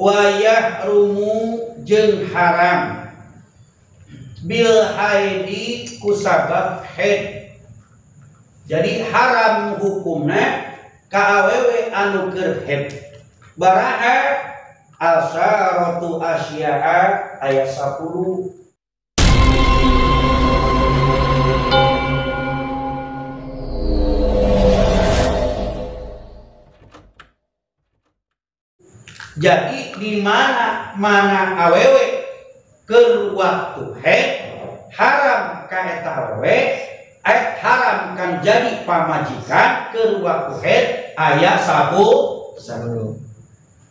wayah rumu jeung haram bil haidi kusabab haid. Jadi haram hukumna ka awewe anu keur haid. Baraha asyaratu asya'a ayat 10. Jadi di mana awewe keur waktu haid haram ka eta awewe haram kan jadi pamajikan keur waktu haid aya 10.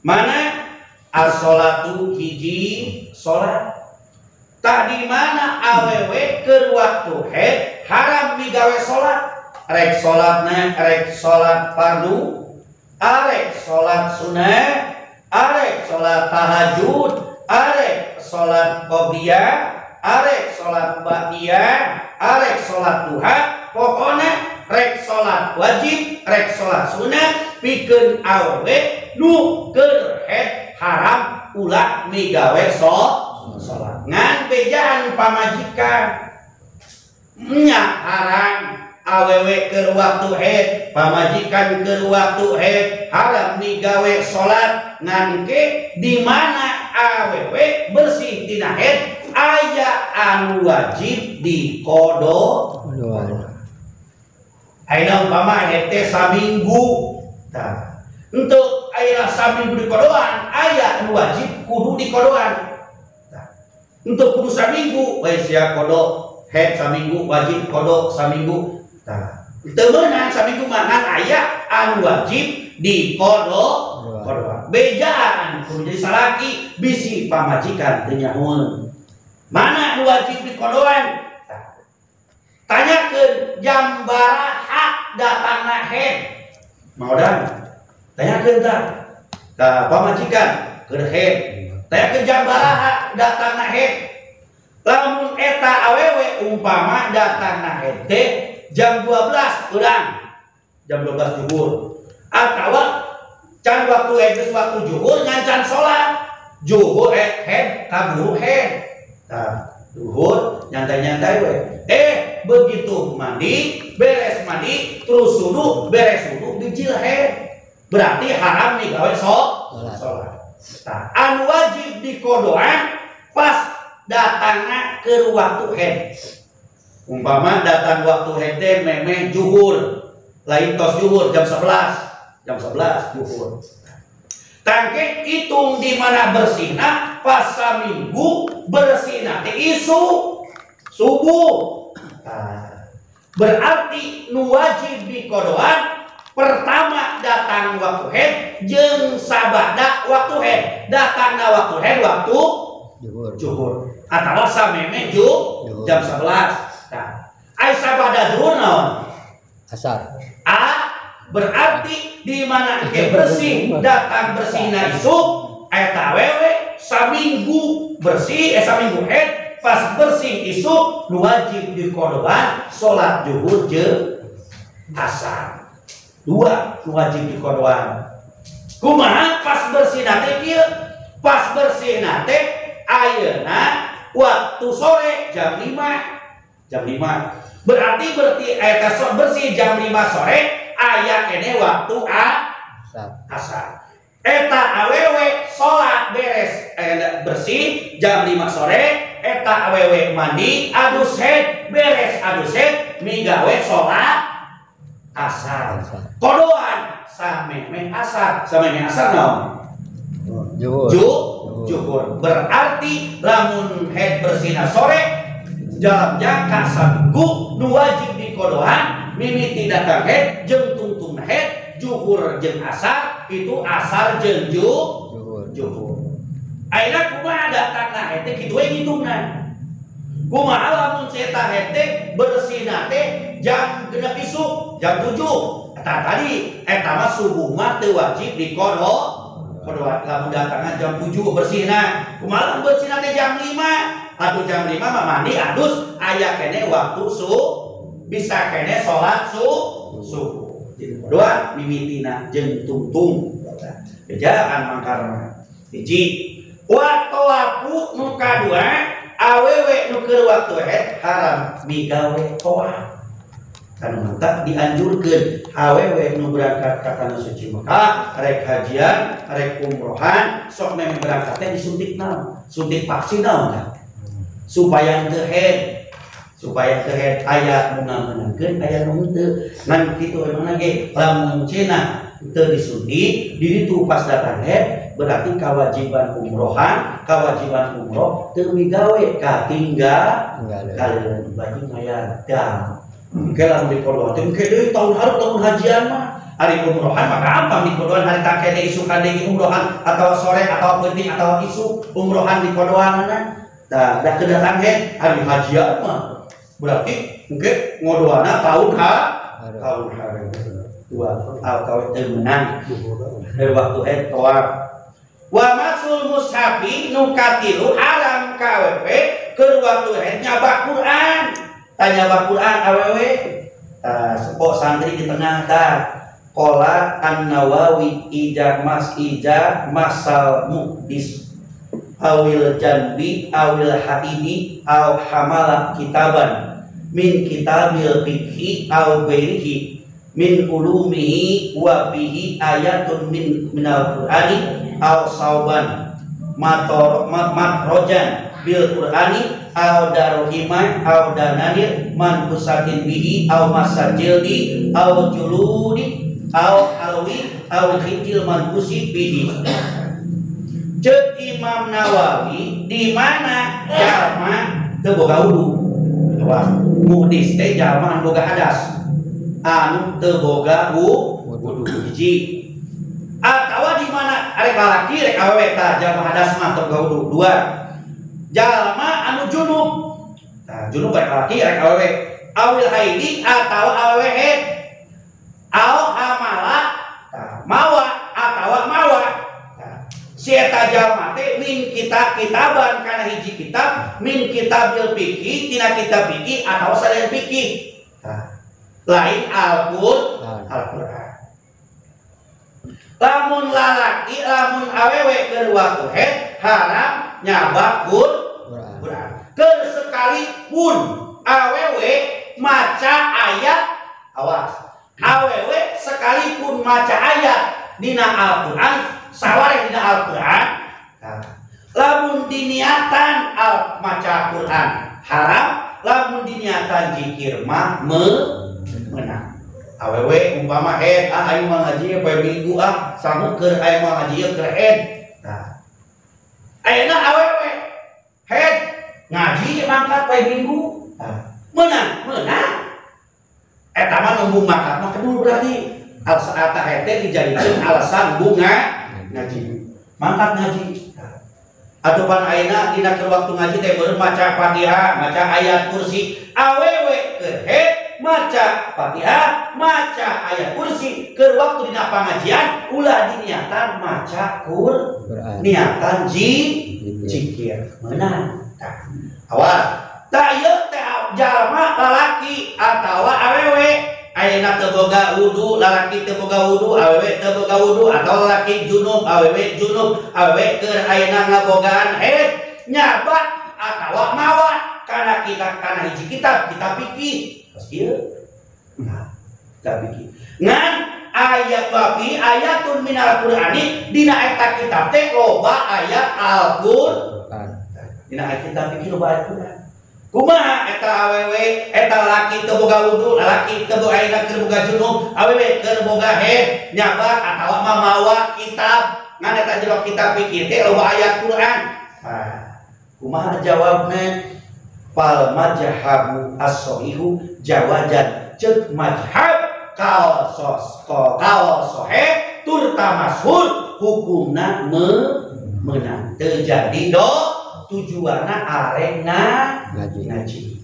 Mana as-sholatu hiji salat. Tak di mana awewe keur waktu haid haram migawe salat. Rek salatna rek salat fardu, arek salat sunah, arek salat tahajud, arek salat qobliyah, arek salat ba'diyah, arek salat duha, pokona rek salat wajib, rek salat sunat pikeun awewe nu keur haid haram ulah migawe salat. Ngan bejaan pamajikan nya haram awewe keur waktu haid, pamajikan keur waktu haid haram migawe salat. Ngan ke di mana awewe bersih tina haid aya anu wajib dikodo. Ayeuna umpama haid teh saminggu, tah untuk ayeuna saminggu dikodoan aya anu wajib kudu dikodoan. Untuk kudu saminggu bae sia kodo haid saminggu wajib kodo saminggu. Tah teu meunang saminggu mah aya anu wajib dikodoan. Bejaan kudu jadi salaki bisi pamajikan teu nyahoeun. Mana anu wajib dikodoan? Tanyakeun jam baraha datangna haid. Maodan tanyakeun tah ka pamajikan keur haid. Tanyakeun jam baraha datangna haid. Lamun eta awewe umpama datangna haid teh jam 12 urang. Jam 12 zuhur. Atawa can waktu geus waktu zuhur ngancan salat. Zuhur haid kaburu haid. Tah zuhur nyantai-nyantai we. Begitu mandi, beres mandi, terus wudu, beres wudu dijil haid. Berarti haram nih gawe salat. Tah anu wajib dikodoan pas datangna ke waktu haid. Umpama datang waktu haid teh memeh zuhur, lain tos zuhur jam 11. Jam 11 zuhur. Tangke hitung di mana bersihna pas saminggu bersihna teh isu subuh. Berarti nu wajib dikodoan pertama datang waktu haid jeung sabada waktu haid. Datangna waktu haid waktu zuhur atawa sameme jam 11. Nah, ai sabada zuhur naon? Asar. Berarti di mana ke bersih datang bersihna isuk eta wewe saminggu bersih saminggu haid pas bersih isuk nu wajib dikodoan salat zuhur jeung asar. Dua nu wajib dikodoan. Kumaha pas bersih teh kieu? Pas bersih teh ayeuna waktu sore jam 5. Jam 5. Berarti eta bersih jam 5 sore aya kene waktu asar. Eta awewe salat beres bersih jam 5 sore, eta awewe mandi adus haid, beres adus haid migawe salat asar. Kodoan sameme asar. Sameme asar naon? Zuhur. Berarti lamun haid bersihna sore dalam jangka saminggu nu wajib dikodoan mimiti datang haid jeung tungtungna haid zuhur jeung asar itu asar jeung zuhur. Ayeuna kumaha datangna haid teh kitu we ngitungna. Kumaha lamun eta haid teh bersihna teh jam 6 isuk, jam 7. Eta tadi eta mah subuh mah teu wajib dikodoan. Lamun datangna jam 7 bersihna. Kumaha bersihna teh jam 5. Atuh jam 5 mah mandi adus aya kene waktu bisa kene salat subuh. Jadi kedua mimitina jeung tungtung. Bejaan mangkarna. hiji waktu aku nu kadua awewe nu keur waktu haid haram migawe toa karena mantap dianjurkan awewe nu berangkat ke tanah suci Mekah rek hajian rek umrohan sok memang berangkatnya disuntik naon suntik vaksin naon supaya teu haid aya menang-menangkeun aya nu henteu ngan kitu emang ge lamun cenah teu disuntik di ditu pas datang haid berarti kewajiban umrohan kewajiban umroh teu migawe katinggal kalian bagi mayar dam kalau di kodoan teh deui tahun hareup tahun hajian mah hari umrohan mah gampang di kodoan hari tak kene isukan deui umrohan atau sore atau penting atau isu umrohan di kodoanna da kedatang haid hari hajian mah berarti mungkin ngodoana tahun hari dua atau teu menang dari waktu haid tawaf wa masul mushafi nu katilu haram KWP keur waktu haid nyabak Quran tanya bak Quran awewe sepok santri di tengah tah qala an-Nawawi ija masal muhdis awil janbi awil haidi aw hamala kitaban min kitabil fikhi aw ghairihi min ulumihi wa bihi ayatun minal qur'ani aw sauban matrojan bil qur'ani aw darohima aw dananir man kusatin bihi aw masajildi aw juludi aw alwi aw hijil man kusib bihi. Cek Imam Nawawi di mana jalma teu boga wudu muhdis teh jalma boga hadas anu teu boga wudu hiji atawa di mana arek lalaki rek awewe tah jalma hadas mah teu boga wudu dua jalma anu junub tah junub rek lalaki rek awewe awil haidi atawa awewe haid aw hamala mawa atawa mawa si eta jalma teh min kitaban kana hiji kitab min kitabil fikih tina kitab fikih atawa salian fikih lain Al-Qur'an lamun lalaki lamun awewe keur waktu haid haram nyabak Quran keur sekalipun awewe maca ayat awas awewe sekalipun maca ayat dina Al-Qur'an sawareh dina Al-Qur'an lamun diniatan maca Quran haram lamun diniatan zikir mah menang awewe umpama haid aing mah ngaji poe Minggu sangu keur aing mah ngaji keur haid ayeuna awewe haid ngaji mangkat poe Minggu menang eta mah nunggu mangkat mah kedul berarti alasan haid teh dijadikeun alasan bunga ngaji mangkat ngaji adupan ayeuna dina keur waktu ngaji teh beureum maca Fatihah maca ayat kursi awewe keur haid maca Fatihah maca ayat kursi keur waktu dina pangajian ulah diniatan maca Quran niatan zikir meunang awas tah ieu teh jalma lalaki atawa awewe ayeuna teu boga wudu lalaki teu boga wudu awewe teu boga wudu atau lalaki junub awewe keur ayeuna ngabogaan haid nyabak atawa mawa kana hiji kitab fikih kieu kitab fikih ngan ayat babi ayatun minal qur'ani dina eta kitab teh loba ayat Al-Qur'an dina ayat kitab fikih loba ayat Qur'an kumaha eta awewe eta laki teu boga wudu lalaki teu boga ayeuna keur boga junub awewe keur boga haid nyabak atawa mawa kitab ngan eta jero kitab fikih teh loba ayat Qur'an kumaha jawabna fal majhabu as-sahihu jawajan cek majhab kaul sahih turta masyhur hukumna menang terjadi tujuanna arek ngaji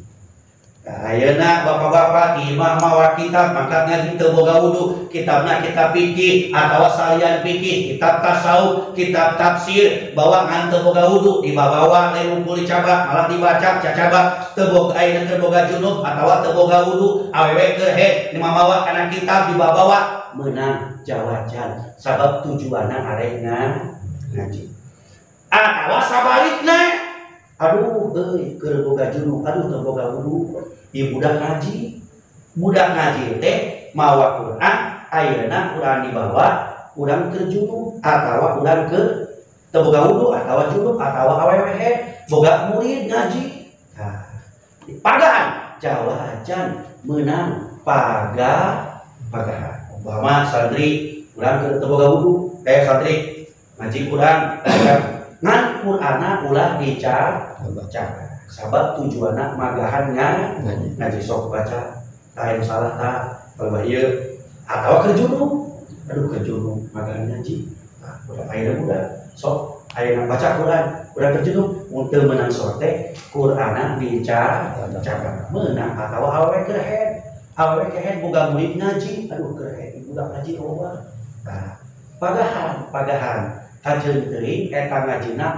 ayeuna bapak-bapak di imah mawa kitab mangkat ngaji teu boga wudu kitabna kitab fikih atawa salian fikih kitab tasawuf kitab tafsir bawa ngan teu boga wudu dibawa lain unggul dicabak malah dibaca cacabak teu boga ayeuna teu boga junub atawa teu boga wudu awewe keur haid dimawa kana kitab dibawa meunang jawajan sabab tujuanna arek ngaji atawa sabalikna aduh keur boga junub aduh teu boga wudu ieu budak ngaji teh mawa Quran ayeuna Quran dibawa urang keur junub atawa urang keur teu boga wudu atawa junub atawa awewe boga murid ngaji. Nah, pagahan jawajan menang pagahan umpama santri urang keur teu boga wudu santri ngaji Quran ngan Qur'ana ulah dibaca sabab tujuanna magahan ngaji sok baca lain salah tak kalau ieu atawa keur junub aduh keur junub magahan ngaji udah ayeuna udah sok ayeuna baca Quran udah keur junub mun teu meunang sorte Qur'ana dibaca meunang atawa awewe keren boga murid ngaji aduh keren budak ngaji loba. Nah, pagahan kajeun teuing eta ngajina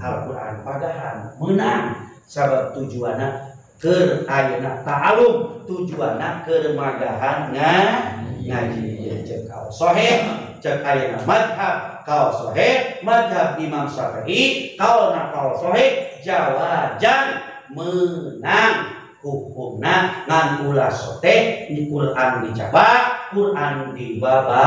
Al-Qur'an pagahan meunang sabab tujuanna keur ayeuna ta'alum tujuanna keur magahan ngaji cek kaos sahih cek ayeuna madhab kaos sahih madhab Imam Syafi'i kaulna kaos sahih jawajan meunang hukumna ngan ulah sote di Quran dicoba Quran dibawa